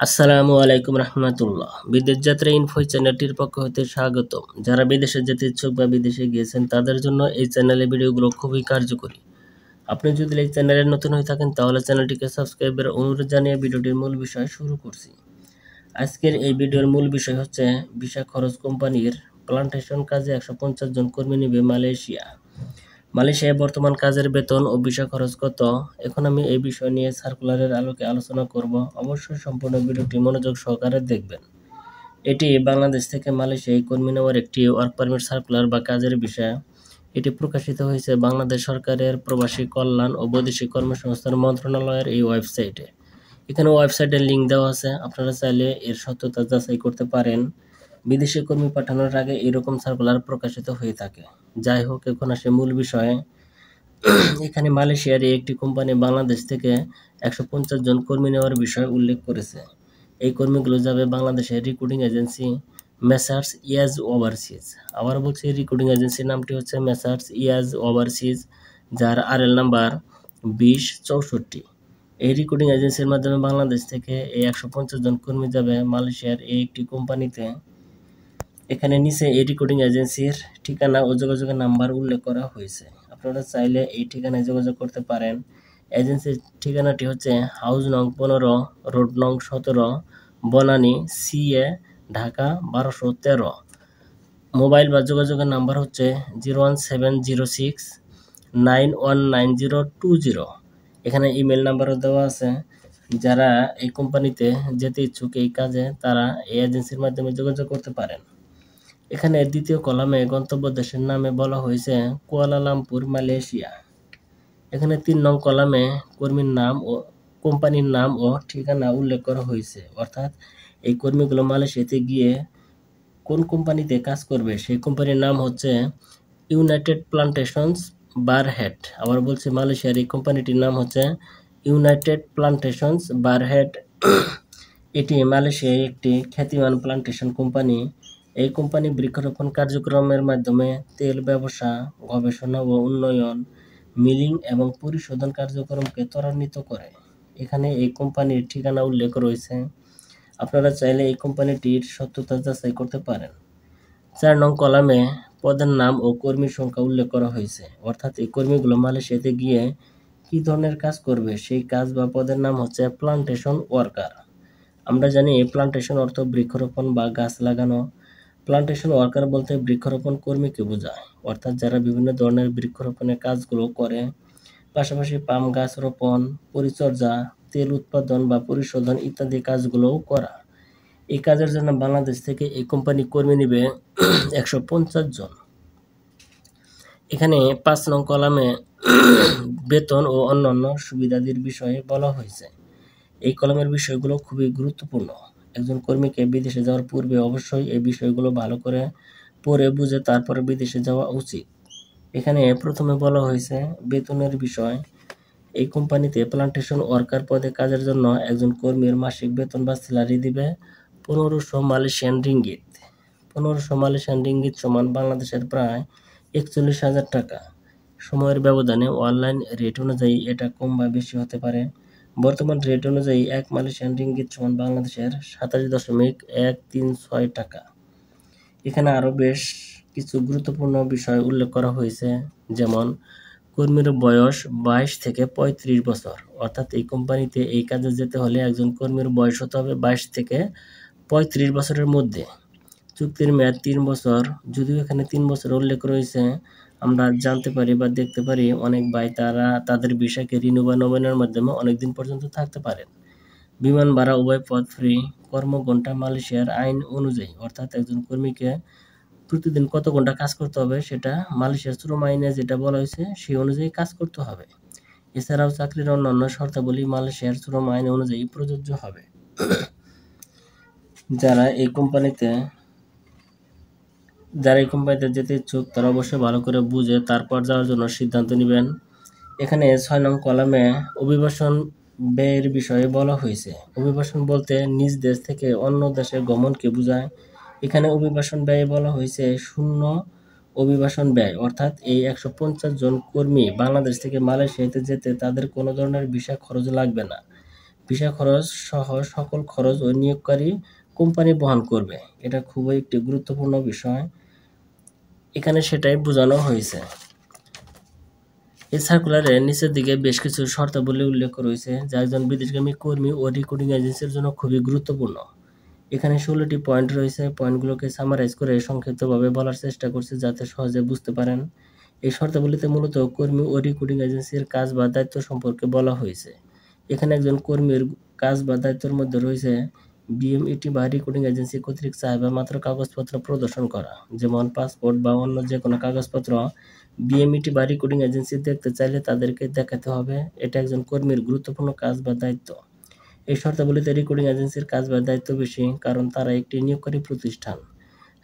আসসালামু আলাইকুম রহমতুল্লাহ। বিদেশ যাত্রা ইনফো চ্যানেলটির পক্ষ হতে স্বাগতম। যারা বিদেশে যেতে ইচ্ছুক বা বিদেশে গিয়েছেন তাদের জন্য এই চ্যানেলের ভিডিওগুলো খুবই কার্যকরী। আপনি যদি এই চ্যানেলে নতুন হয়ে থাকেন তাহলে চ্যানেলটিকে সাবস্ক্রাইবের অনুরোধ জানিয়ে ভিডিওটির মূল বিষয় শুরু করছি। আজকের এই ভিডিওর মূল বিষয় হচ্ছে ভিসা খরচ কোম্পানির প্লান্টেশন কাজে 150 জন কর্মী নেবে মালয়েশিয়া। মালয়েশিয়ায় বর্তমান কাজের বেতন ও ভিসা খরচ কত? এখন আমি এই বিষয় নিয়ে সার্কুলারের আলোকে আলোচনা করব। অবশ্যই সম্পূর্ণ ভিডিওটি মনোযোগ সহকারে দেখবেন। এটি বাংলাদেশ থেকে মালয়েশিয়ায় কর্মী নেওয়ার একটি ওয়ার্ক পারমিট সার্কুলার বা কাজের বিষয়। এটি প্রকাশিত হয়েছে বাংলাদেশ সরকারের প্রবাসী কল্যাণ ও বৈদেশিক কর্মসংস্থান মন্ত্রণালয়ের এই ওয়েবসাইটে। এখানে ওয়েবসাইটের লিঙ্ক দেওয়া আছে, আপনারা চাইলে এর সত্যতা যাচাই করতে পারেন। বিদেশি কর্মী পাঠানোর আগে এরকম সার্কুলার প্রকাশিত হয়ে থাকে। যাই হোক, এখন আসে মূল বিষয়ে। এখানে মালয়েশিয়ার একটি কোম্পানি বাংলাদেশ থেকে 150 জন কর্মী নেওয়ার বিষয় উল্লেখ করেছে। এই কর্মীগুলো যাবে বাংলাদেশের recruiting agency messrs Iaz overseas. আবার বলছি, রিক্রুটিং এজেন্সির নামটি হচ্ছে মেসার্স ইয়াজ ওভারসিজ, যার আরএল নাম্বার 2064। এই রিক্রুটিং এজেন্সির মাধ্যমে বাংলাদেশ থেকে এই 150 জন কর্মী যাবে মালয়েশিয়ার এই একটি কোম্পানিতে। এখানে নিচে এই রিক্রুটিং এজেন্সির ঠিকানা ও যোগাযোগের নাম্বার উল্লেখ করা হয়েছে। আপনারা চাইলে এই ঠিকানায় যোগাযোগ করতে পারেন। এজেন্সির ঠিকানাটি হচ্ছে হাউস নং 15, রোড নং 17, বনানী, সিএ, ঢাকা 1213। মোবাইল বা যোগাযোগের নাম্বার হচ্ছে 01706919020। এখানে ইমেল নাম্বারও দেওয়া আছে। যারা এই কোম্পানিতে যেতে ইচ্ছুক এই কাজে, তারা এই এজেন্সির মাধ্যমে যোগাযোগ করতে পারেন। এখানে দ্বিতীয় কলামে গন্তব্য দেশের নামে বলা হয়েছে কুয়ালালামপুর, মালয়েশিয়া। এখানে 3 নং কলামে কর্মীর নাম ও কোম্পানির নাম ও ঠিকানা উল্লেখ করা হয়েছে, অর্থাৎ এই কর্মীগুলো মালয়েশিয়াতে গিয়ে কোন কোম্পানিতে কাজ করবে সেই কোম্পানির নাম হচ্ছে ইউনাইটেড প্লান্টেশনস বারহেড। আবার বলছি, মালয়েশিয়ার এই কোম্পানিটির নাম হচ্ছে ইউনাইটেড প্লান্টেশনস বারহেড। এটি মালয়েশিয়ায় একটি খ্যাতিমান প্লান্টেশন কোম্পানি। এই কোম্পানি বৃক্ষরোপণ কার্যক্রমের মাধ্যমে তেল ব্যবসা, গবেষণা ও উন্নয়ন, মিলিং এবং পরিশোধন কার্যক্রমকে ত্বরান্বিত করে। এখানে এই কোম্পানির ঠিকানা উল্লেখ রয়েছে। আপনারা চাইলে এই কোম্পানিটির সত্যতা যাচাই করতে পারেন। 4 নং কলামে পদের নাম ও কর্মী সংখ্যা উল্লেখ করা হয়েছে, অর্থাৎ এই কর্মীগুলো মালয়েশিয়াতে গিয়ে কি ধরনের কাজ করবে সেই কাজ বা পদের নাম হচ্ছে প্লান্টেশন ওয়ার্কার। আমরা জানি প্লান্টেশন অর্থ বৃক্ষরোপণ বা গাছ লাগানো। প্লান্টেশন ওয়ার্কার বলতে বৃক্ষরোপণ কর্মীকে বোঝায়, অর্থাৎ যারা বিভিন্ন ধরনের বৃক্ষরোপণের কাজগুলো করে, পাশাপাশি পাম গাছ রোপণ, পরিচর্যা, তেল উৎপাদন বা পরিশোধন ইত্যাদি কাজগুলোও করা। এই কাজের জন্য বাংলাদেশ থেকে এই কোম্পানি কর্মী নেবে 150 জন। এখানে 5 নং কলামে বেতন ও অন্যান্য সুবিধাদির বিষয়ে বলা হয়েছে। এই কলামের বিষয়গুলো খুবই গুরুত্বপূর্ণ। একজন কর্মীকে বিদেশে যাওয়ার পূর্বে অবশ্যই এই বিষয়গুলো ভালো করে পড়ে বুঝে তারপরে বিদেশে যাওয়া উচিত। এখানে প্রথমে বলা হয়েছে বেতনের বিষয়। এই কোম্পানিতে প্লান্টেশন ওয়ার্কার পদে কাজের জন্য একজন কর্মীর মাসিক বেতন বা স্যালারি দিবে 1500 মালয়েশিয়ান রিঙ্গিত। 1500 মালয়েশিয়ান রিঙ্গিত সমান বাংলাদেশের প্রায় 41,000 টাকা। সময়ের ব্যবধানে অনলাইন রেট অনুযায়ী এটা কম বা বেশি হতে পারে। বর্তমান রেট অনুযায়ী 1 মালয়েশিয়ান রিঙ্গিত সমান বাংলাদেশের 27.136 টাকা। এখানে আরও বেশ কিছু গুরুত্বপূর্ণ বিষয় উল্লেখ করা হয়েছে, যেমন কর্মীর বয়স 22 থেকে 35 বছর, অর্থাৎ এই কোম্পানিতে এই কাজে যেতে হলে একজন কর্মীর বয়স হতে হবে 22 থেকে 35 বছরের মধ্যে। চুক্তির মেয়াদ 3 বছর। যদিও এখানে 3 বছর উল্লেখ রয়েছে, আমরা জানতে পারি বা দেখতে পারি অনেক ভাই তারা তাদের ভিসাকে রিনিউ বা নবায়নের মাধ্যমে অনেকদিন পর্যন্ত থাকতে পারেন। বিমান ভাড়া উভয় পথ ফ্রি। কর্মঘণ্টা মালয়েশিয়ার আইন অনুযায়ী, অর্থাৎ একজন কর্মীকে প্রতিদিন কত ঘন্টা কাজ করতে হবে সেটা মালয়েশিয়ার শ্রম আইনে যেটা বলা হয়েছে সেই অনুযায়ী কাজ করতে হবে। এছাড়াও চাকরির অন্যান্য শর্তাবলী মালয়েশিয়ার শ্রম আইন অনুযায়ী প্রযোজ্য হবে। যারা এই কোম্পানিতে যেতে ইচ্ছুক তারা অবশ্যই ভালো করে বুঝে তারপর যাওয়ার জন্য সিদ্ধান্ত নেবেন। এখানে 6 নং কলামে অভিবাসন ব্যয়ের বিষয়ে বলা হয়েছে। অভিবাসন বলতে নিজ দেশ থেকে অন্য দেশে গমনকে বোঝায়। এখানে অভিবাসন ব্যয়ে বলা হয়েছে শূন্য অভিবাসন ব্যয়, অর্থাৎ এই 150 জন কর্মী বাংলাদেশ থেকে মালয়েশিয়াতে যেতে তাদের কোনো ধরনের ভিসা খরচ লাগবে না। ভিসা খরচ সহ সকল খরচ ও নিয়োগকারী কোম্পানি বহন করবে। এটা খুবই একটি গুরুত্বপূর্ণ বিষয়, এখানে সেটাই বোঝানো হয়েছে। এই সার্কুলারের নিচের দিকে বেশ কিছু শর্তাবলী উল্লেখ রয়েছে যা একজন বিদেশগামী কর্মী ও রিক্রুটিং এজেন্সির জন্য খুবই গুরুত্বপূর্ণ। এখানে 16টি পয়েন্ট রয়েছে। পয়েন্টগুলোকে সামারাইজ করে সংক্ষিপ্তভাবে বলার চেষ্টা করছি যাতে সহজে বুঝতে পারেন। এই শর্তাবলীতে মূলত কর্মী ও রিক্রুটিং এজেন্সির কাজ বা দায়িত্ব সম্পর্কে বলা হয়েছে। এখানে একজন কর্মীর কাজ বা দায়িত্বের মধ্যে রয়েছে বিএমইটি বা রিক্রুটিং এজেন্সি কর্তৃক চাহিদামাত্র কাগজপত্র প্রদর্শন করা, যেমন পাসপোর্ট বা অন্য যে কোনো কাগজপত্র বিএমইটি বা রিক্রুটিং এজেন্সি দেখতে চাইলে তাদেরকে দেখাতে হবে। এটা একজন কর্মীর গুরুত্বপূর্ণ কাজ বা দায়িত্ব। এই শর্তাবলীতে রিক্রুটিং এজেন্সির কাজ বা দায়িত্ব বেশি, কারণ তারা একটি নিয়োগকারী প্রতিষ্ঠান।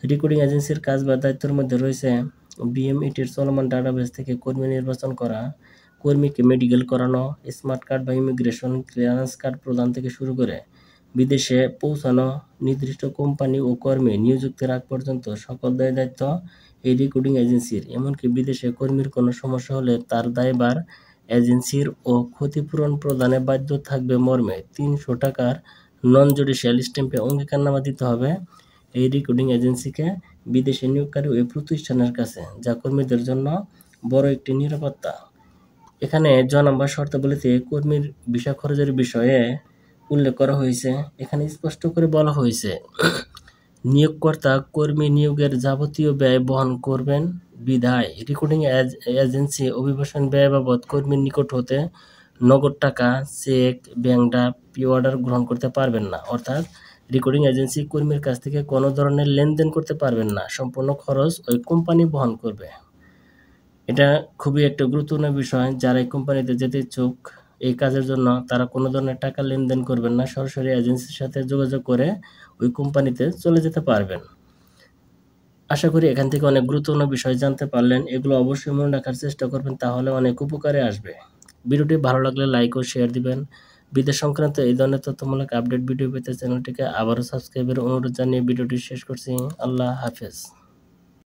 রিক্রুটিং এজেন্সির কাজ বা দায়িত্বের মধ্যে রয়েছে বিএমইটির চলমান ডাটাবেস থেকে কর্মী নির্বাচন করা, কর্মীকে মেডিকেল করানো, স্মার্ট কার্ড বা ইমিগ্রেশন ক্লিয়ারেন্স কার্ড প্রদান থেকে শুরু করে বিদেশে পৌঁছানো, নির্দিষ্ট কোম্পানি ও কর্মী নিযুক্তির আগ পর্যন্ত সকল দায়িত্ব এই রিক্রুটিং এজেন্সির। এমনকি বিদেশে কর্মীর কোনো সমস্যা হলে তার দায়ভার এজেন্সির ও ক্ষতিপূরণ প্রদানে বাধ্য থাকবে মর্মে 300 টাকার নন জুডিশিয়াল স্ট্যাম্পে অঙ্গীকারনামা দিতে হবে এই রিক্রুটিং এজেন্সিকে বিদেশে নিয়োগকারী ওই প্রতিষ্ঠানের কাছে, যা কর্মীদের জন্য বড় একটি নিরাপত্তা। এখানে নম্বর শর্তাবলীতে কর্মীর ভিসা খরচের বিষয়ে উল্লেখ করা হয়েছে। এখানে স্পষ্ট করে বলা হয়েছে নিয়োগকর্তা কর্মী নিয়োগের যাবতীয় ব্যয় বহন করবেন বিধায় রিক্রুটিং এজেন্সি অভিবাসন ব্যয় বাবদ কর্মীর নিকট হতে নগদ টাকা, cheque, bank draft, P order গ্রহণ করতে পারবেন না। অর্থাৎ রিক্রুটিং এজেন্সি কর্মীর কাছ থেকে কোনো ধরনের লেনদেন করতে পারবেন না, সম্পূর্ণ খরচ ওই কোম্পানি বহন করবে। এটা খুবই একটা গুরুত্বপূর্ণ বিষয়। যারা এই কোম্পানিতে যেতে ইচ্ছুক এই কাজের জন্য তারা কোনো ধরনের টাকা লেনদেন করবেন না, সরাসরি এজেন্সির সাথে যোগাযোগ করে ওই কোম্পানিতে চলে যেতে পারবেন। আশা করি এখান থেকে অনেক গুরুত্বপূর্ণ বিষয় জানতে পারলেন। এগুলো অবশ্যই মনে রাখার চেষ্টা করবেন, তাহলে অনেক উপকারে আসবে। ভিডিওটি ভালো লাগলে লাইক ও শেয়ার দিবেন। বিদেশ সংক্রান্ত এই ধরনের তথ্যমূলক আপডেট ভিডিও পেতে চ্যানেলটিকে আবারও সাবস্ক্রাইবের অনুরোধ জানিয়ে ভিডিওটি শেষ করছি। আল্লাহ হাফেজ।